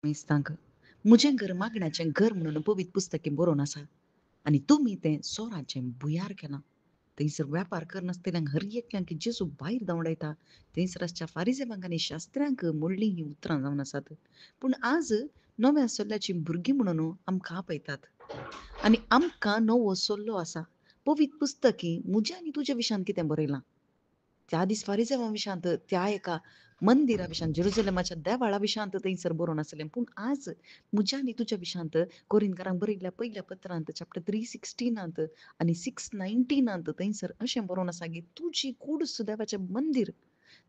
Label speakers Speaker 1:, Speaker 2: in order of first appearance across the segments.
Speaker 1: मेस्तांक मुझे घर मागण्याचें घर म्हणून पवित्र पुस्तके बरोवन आसा आनी तुमी तें सोराचें बुयार केलां. थंयसर वेपार करनासतल्यांक हर एकल्यांक जेजू भायर धांवडायता. थंयसर आसच्या फारिसेवांक आनी शास्त्र्यांक मोडलीं हीं उतरां जावन आसात. पूण आज नव्या सल्ल्याचीं भुरगीं म्हणून आमकां आपयतात. आनी आमकां नवो सल्लो आसा. पवित्र पुस्तकी म्हज्या आनी तुज्या विशयान कितें बरयलां. त्या दीस फारिसेवा विशांत त्या एका मंदिरा विशांत जेरुसलेमाच्या देवाळा विशांत थंयसर बरोवन आसलें. पूण आज म्हज्या आनी तुज्या विशांत कोरिंथकारांक बरयल्ल्या पयल्या पत्रांत चॅप्टर 3:16 आनी 6:19 थंयसर अशें बरोवन आसा की तुजी कूड देवाचें मंदीर.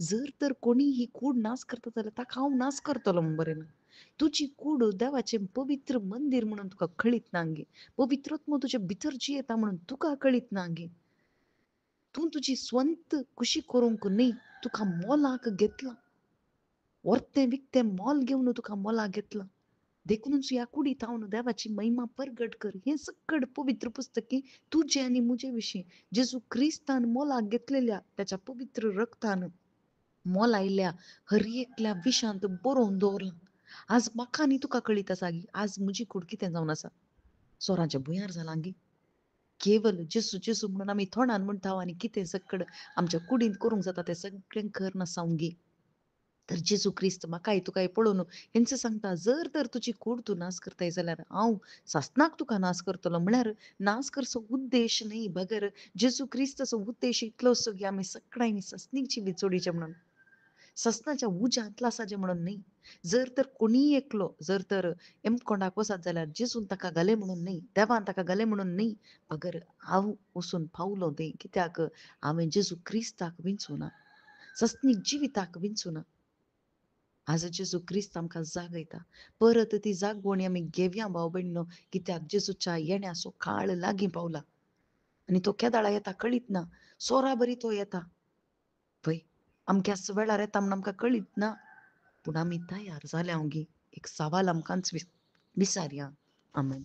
Speaker 1: जर तर कोणी ही कूड नाश करता जाल्यार ताका हांव नाश करतलों म्हूण बरयलां. तुजी कूड देवाचें पवित्र मंदीर म्हणून तुका कळीत ना गे. पवित्रात्मो तुजे भितर जियेता म्हणून तुका कळीत ना गे. तूं तुजी स्वंत कुशी करूंक न्ही, तुका मोलाक घेतलां. व्हरतें विकतें मोल घेवन तुका मोलाक घेतलां. देखूनच ह्या कुडीत हांव देवाची महिमा परगट कर. हें सकट पवित्र पुस्तकी तुजे आनी म्हजे विशीं जेजू क्रिस्तान मोलाक घेतलेल्या त्याच्या पवित्र रक्तान मोल आयिल्ल्या हर एकल्या विशांत बरोवन दवरलां. आज म्हाका आनी तुका कळीत आसा की आज म्हजी कूड कितें जावन आसा. सोराचें भुंयार जालां गे. केवल जेजू जेजू म्हणून आमी तोंडान म्हणटा आनी कितें सकड आमच्या कुडींत करूंक जाता तें सगळें करना सावन गे. तर जेजू क्रिस्त म्हाकाय तुकाय पळोवन हेंच सांगता जर तर तुजी कूड तूं नाश करताय जाल्यार हांव सासनाक तुका नाश करतलो. म्हळ्यार नाश करचो उद्देश न्ही बगर जेजू क्रिस्ताचो उद्देश इतलोच की आमी सगळ्यांनी ससनीक जिवीत जोडीचें म्हणून. ससनाच्या उज्यांतला आसाचें म्हणून न्ही. जर तर कोणीय एकलो जर तर एमकोंडाक वचत जाल्यार जेजून ताका घाले म्हणून न्ही, देवान ताका घाले म्हणून न्ही, बगर हांव वचून पावलो थंय. कित्याक हांवें जेजू क्रिस्ताक विंचूना. ससनीक जिविताक विंचूना. आज जेजू क्रिस्त आमकां जागयता. परत ती जागवणी आमी घेवया भाव भयणीनो, कित्याक जेजूच्या येण्याचो काळ लागीं पावला. आनी तो केदाळा येता कळीत ना. सोरा बरी तो येता. पळय अमक्याच वेळार येता म्हूण आमकां कळीत ना. पूण आमी तयार जाल्यां ओगी एक सवाल आमकांच विचारया. आमेन.